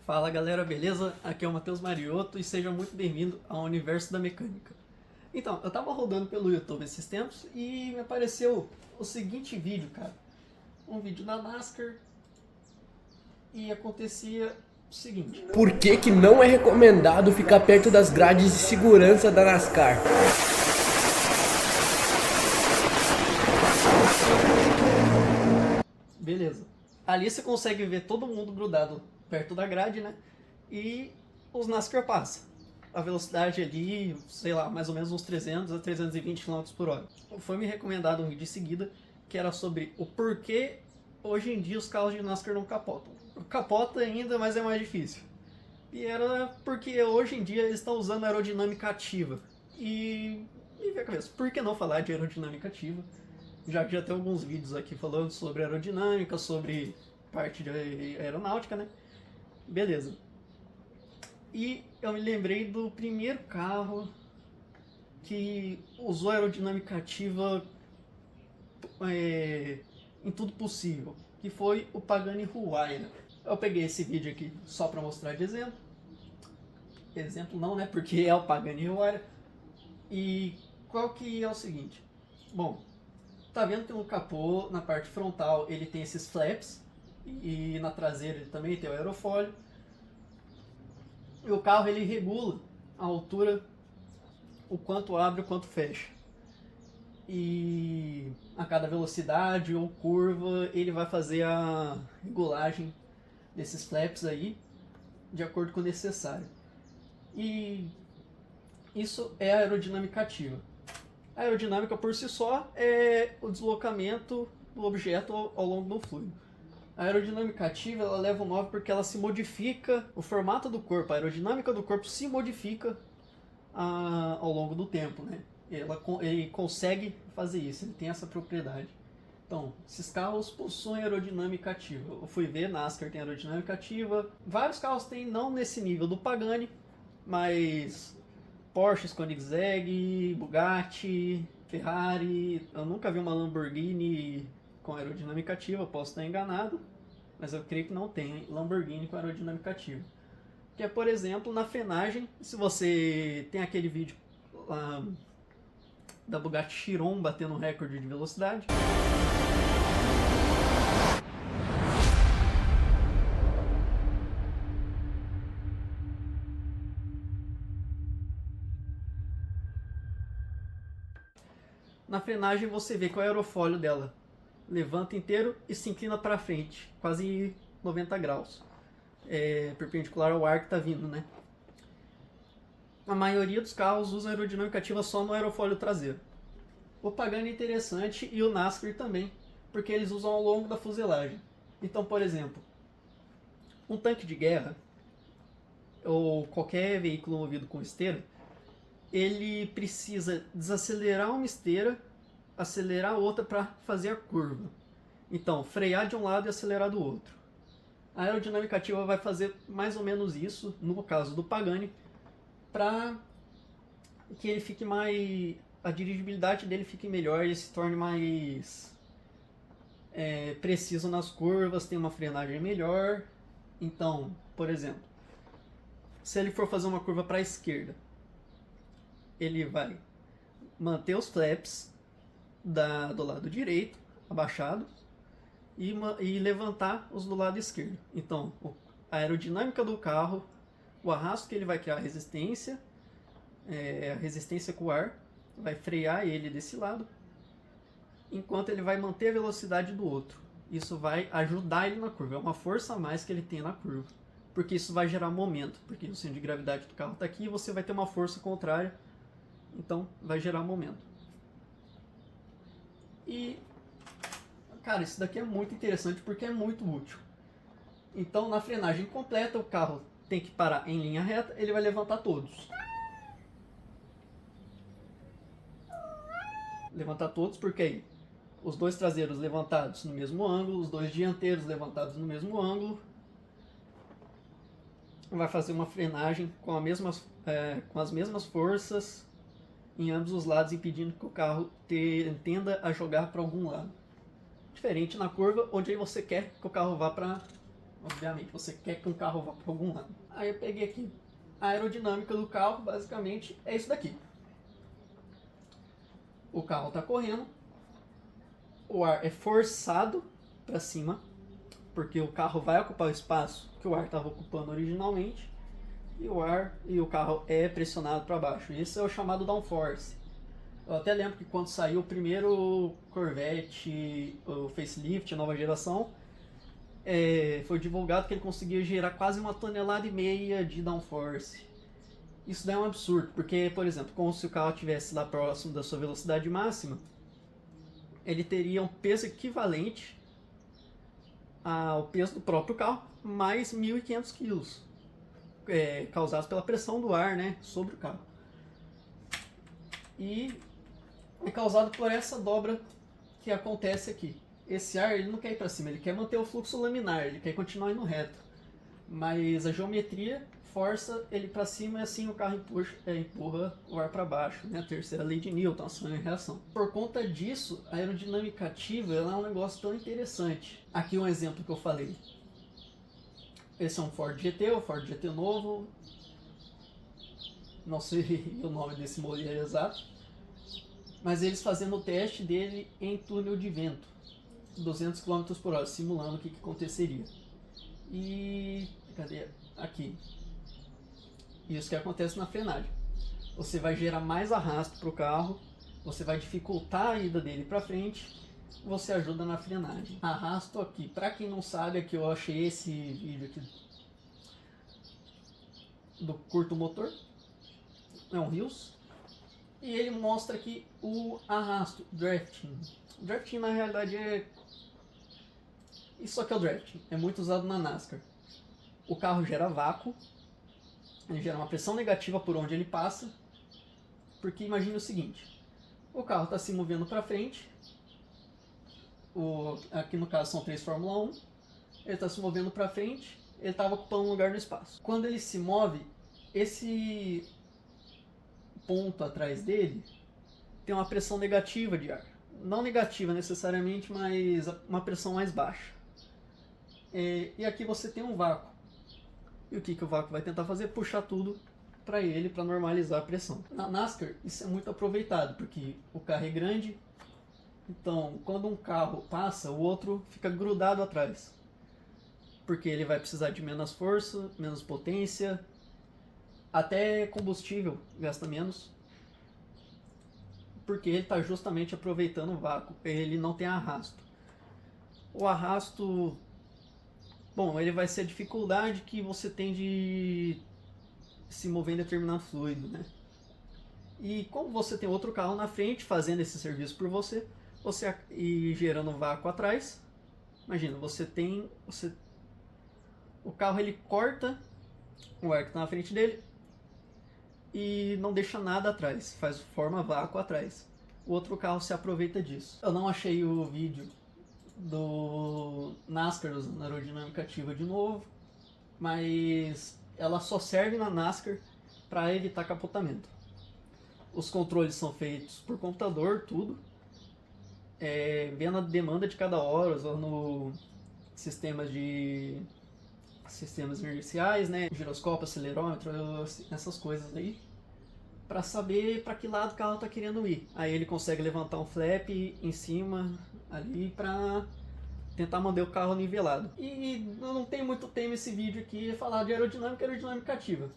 Fala galera, beleza? Aqui é o Matheus Mariotto e seja muito bem-vindo ao Universo da Mecânica. Então, eu tava rodando pelo YouTube esses tempos e me apareceu o seguinte vídeo, cara. Um vídeo da NASCAR e acontecia o seguinte. Por que que não é recomendado ficar perto das grades de segurança da NASCAR? Beleza. Ali você consegue ver todo mundo grudado perto da grade, né? E os NASCAR passam. A velocidade ali, sei lá, mais ou menos uns 300 a 320 km por hora. Foi me recomendado um vídeo em seguida que era sobre o porquê hoje em dia os carros de NASCAR não capotam. Capota ainda, mas é mais difícil. E era porque hoje em dia eles estão usando aerodinâmica ativa. E me veio a cabeça, por que não falar de aerodinâmica ativa? Já que já tem alguns vídeos aqui falando sobre aerodinâmica, sobre parte de aeronáutica, né? Beleza. E eu me lembrei do primeiro carro que usou aerodinâmica ativa em tudo possível, que foi o Pagani Huayra. Eu peguei esse vídeo aqui só para mostrar de exemplo. Exemplo não, né? Porque é o Pagani Huayra. E qual que é o seguinte? Bom, tá vendo que no capô, na parte frontal, ele tem esses flaps e na traseira ele também tem o aerofólio. E o carro ele regula a altura, o quanto abre e o quanto fecha. E a cada velocidade ou curva ele vai fazer a regulagem desses flaps aí de acordo com o necessário. E isso é a aerodinâmica ativa. A aerodinâmica por si só é o deslocamento do objeto ao longo do fluido. A aerodinâmica ativa ela leva o nome porque ela se modifica, o formato do corpo, a aerodinâmica do corpo se modifica ao longo do tempo, né? Ele consegue fazer isso, ele tem essa propriedade. Então, esses carros possuem aerodinâmica ativa. Eu fui ver, NASCAR tem aerodinâmica ativa. Vários carros têm, não nesse nível do Pagani, mas Porsche, Koenigsegg, Bugatti, Ferrari. Eu nunca vi uma Lamborghini com aerodinâmica ativa, posso estar enganado, mas eu creio que não tem Lamborghini com aerodinâmica ativa. Que é, por exemplo, na frenagem, se você tem aquele vídeo da Bugatti Chiron batendo um recorde de velocidade. Na frenagem você vê que o aerofólio dela levanta inteiro e se inclina para frente, quase 90 graus. Perpendicular ao ar que está vindo, né? A maioria dos carros usa aerodinâmica ativa só no aerofólio traseiro. O Pagani é interessante e o NASCAR também, porque eles usam ao longo da fuselagem. Então, por exemplo, um tanque de guerra ou qualquer veículo movido com esteira, ele precisa desacelerar uma esteira, acelerar outra para fazer a curva. Então, frear de um lado e acelerar do outro. A aerodinâmica ativa vai fazer mais ou menos isso, no caso do Pagani, para que ele fique mais... a dirigibilidade dele fique melhor e se torne mais preciso nas curvas, tem uma frenagem melhor. Então, por exemplo, se ele for fazer uma curva para a esquerda, ele vai manter os flaps do lado direito abaixados e levantar os do lado esquerdo. Então, a aerodinâmica do carro, o arrasto que ele vai criar, a resistência com o ar, vai frear ele desse lado, enquanto ele vai manter a velocidade do outro. Isso vai ajudar ele na curva, é uma força a mais que ele tem na curva, porque isso vai gerar momento, porque o centro de gravidade do carro está aqui e você vai ter uma força contrária, então vai gerar momento. E, cara, isso daqui é muito interessante porque é muito útil. Então, na frenagem completa, o carro tem que parar em linha reta, ele vai levantar todos. Levantar todos porque aí os dois traseiros levantados no mesmo ângulo, os dois dianteiros levantados no mesmo ângulo. Vai fazer uma frenagem com as mesmas forças em ambos os lados, impedindo que o carro tenda a jogar para algum lado. Diferente na curva, onde aí você quer que o carro vá para obviamente, você quer que um carro vá para algum lado. Aí eu peguei aqui, a aerodinâmica do carro basicamente é isso daqui. O carro está correndo, o ar é forçado para cima, porque o carro vai ocupar o espaço que o ar estava ocupando originalmente, e o carro é pressionado para baixo. Isso é o chamado downforce. Eu até lembro que quando saiu o primeiro Corvette, o facelift, a nova geração, foi divulgado que ele conseguia gerar quase 1,5 toneladas de downforce. Isso daí é um absurdo, porque, por exemplo, como se o carro estivesse lá próximo da sua velocidade máxima, ele teria um peso equivalente ao peso do próprio carro, mais 1.500 quilos, causados pela pressão do ar, né, sobre o carro. E é causado por essa dobra que acontece aqui. Esse ar ele não quer ir para cima, ele quer manter o fluxo laminar, ele quer continuar indo reto. Mas a geometria força ele para cima e assim o carro empurra o ar para baixo, né? A terceira lei de Newton, ação e reação. Por conta disso, a aerodinâmica ativa ela é um negócio tão interessante. Aqui um exemplo que eu falei. Esse é um Ford GT, o Ford GT novo. Não sei o nome desse modelo exato. Mas eles fazendo o teste dele em túnel de vento. 200 km por hora, simulando o que aconteceria. E... cadê? Aqui. Isso que acontece na frenagem. Você vai gerar mais arrasto para o carro, você vai dificultar a ida dele para frente, você ajuda na frenagem. Arrasto aqui. Para quem não sabe, aqui eu achei esse vídeo aqui do curto motor. É um Rios. E ele mostra aqui o arrasto, drafting. Drafting na realidade é... isso aqui é o drafting, é muito usado na NASCAR. O carro gera vácuo, ele gera uma pressão negativa por onde ele passa, porque imagine o seguinte, o carro está se movendo para frente, aqui no caso são 3 Fórmula 1, ele está se movendo para frente, ele estava ocupando um lugar no espaço. Quando ele se move, esse ponto atrás dele tem uma pressão negativa de ar. Não negativa necessariamente, mas uma pressão mais baixa. E aqui você tem um vácuo. E o que o vácuo vai tentar fazer? Puxar tudo para ele, para normalizar a pressão. Na NASCAR isso é muito aproveitado, porque o carro é grande, então quando um carro passa, o outro fica grudado atrás. Porque ele vai precisar de menos força, menos potência, até combustível gasta menos. Porque ele está justamente aproveitando o vácuo, ele não tem arrasto. O arrasto, bom, ele vai ser a dificuldade que você tem de se mover em determinado fluido, né? E como você tem outro carro na frente fazendo esse serviço por você, e gerando vácuo atrás, imagina, o carro ele corta o ar que está na frente dele e não deixa nada atrás, forma vácuo atrás. O outro carro se aproveita disso. Eu não achei o vídeo do NASCAR usando aerodinâmica ativa de novo, mas ela só serve na NASCAR para evitar capotamento. Os controles são feitos por computador, tudo, vendo a demanda de cada hora, usando sistemas inerciais, né, giroscópio, acelerômetro, essas coisas aí, para saber para que lado o carro está querendo ir. Aí ele consegue levantar um flap em cima ali para tentar manter o carro nivelado. E eu não tenho muito tempo esse vídeo aqui falar de aerodinâmica ativa.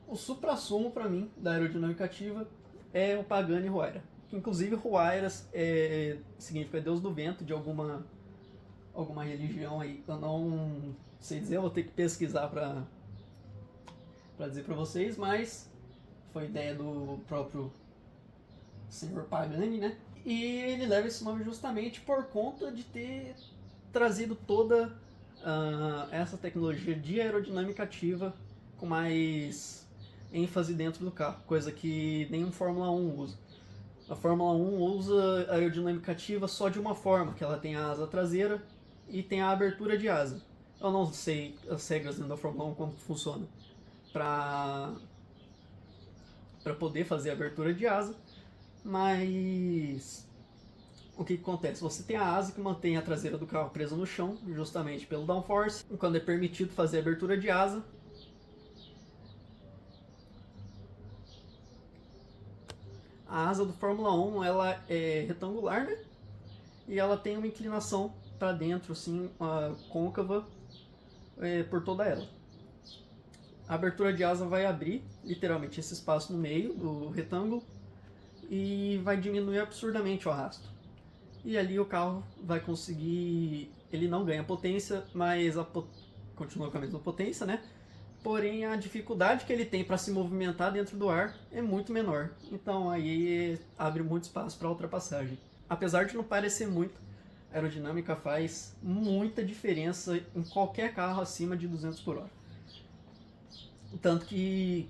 O suprassumo para mim da aerodinâmica ativa é o Pagani Huayra. Inclusive Huayra significa Deus do vento de alguma religião aí. Eu não sei dizer, eu vou ter que pesquisar para dizer para vocês, mas foi ideia do próprio senhor Pagani, né? E ele leva esse nome justamente por conta de ter trazido toda essa tecnologia de aerodinâmica ativa com mais ênfase dentro do carro, coisa que nenhum Fórmula 1 usa. A Fórmula 1 usa aerodinâmica ativa só de uma forma, que ela tem a asa traseira e tem a abertura de asa. Eu não sei as regras dentro da Fórmula 1 como funciona para poder fazer a abertura de asa, mas o que acontece? Você tem a asa que mantém a traseira do carro presa no chão, justamente pelo downforce. Quando é permitido fazer a abertura de asa, a asa do Fórmula 1 ela é retangular, né? E ela tem uma inclinação para dentro, assim, côncava por toda ela. A abertura de asa vai abrir, literalmente, esse espaço no meio do retângulo e vai diminuir absurdamente o arrasto. E ali o carro vai conseguir... Ele não ganha potência, mas continua com a mesma potência, né? Porém, a dificuldade que ele tem para se movimentar dentro do ar é muito menor. Então aí abre muito espaço para ultrapassagem. Apesar de não parecer muito, a aerodinâmica faz muita diferença em qualquer carro acima de 200 por hora. Tanto que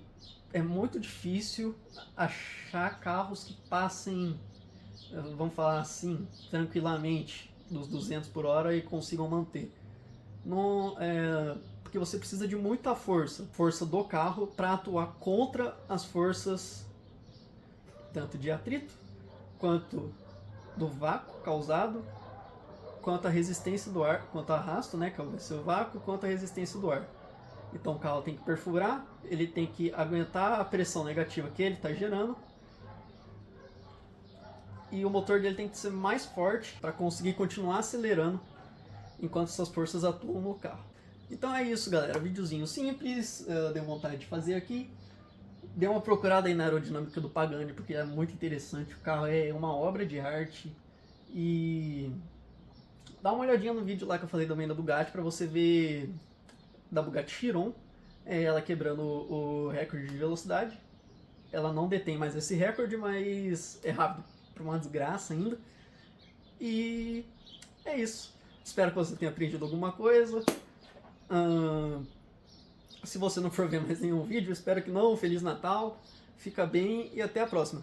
é muito difícil achar carros que passem, vamos falar assim, tranquilamente dos 200 por hora e consigam manter. Porque você precisa de muita força do carro para atuar contra as forças tanto de atrito, quanto do vácuo causado, quanto a resistência do ar, quanto ao arrasto, né, que é o seu vácuo, quanto a resistência do ar. Então o carro tem que perfurar, ele tem que aguentar a pressão negativa que ele está gerando, e o motor dele tem que ser mais forte para conseguir continuar acelerando enquanto essas forças atuam no carro. Então é isso, galera, videozinho simples, deu vontade de fazer aqui. Dê uma procurada aí na aerodinâmica do Pagani, porque é muito interessante, o carro é uma obra de arte. E dá uma olhadinha no vídeo lá que eu falei também da Bugatti, para você ver da Bugatti Chiron, ela quebrando o recorde de velocidade. Ela não detém mais esse recorde, mas é rápido para uma desgraça ainda. E é isso. Espero que você tenha aprendido alguma coisa. Se você não for ver mais nenhum vídeo, espero que não. Feliz Natal, fica bem e até a próxima.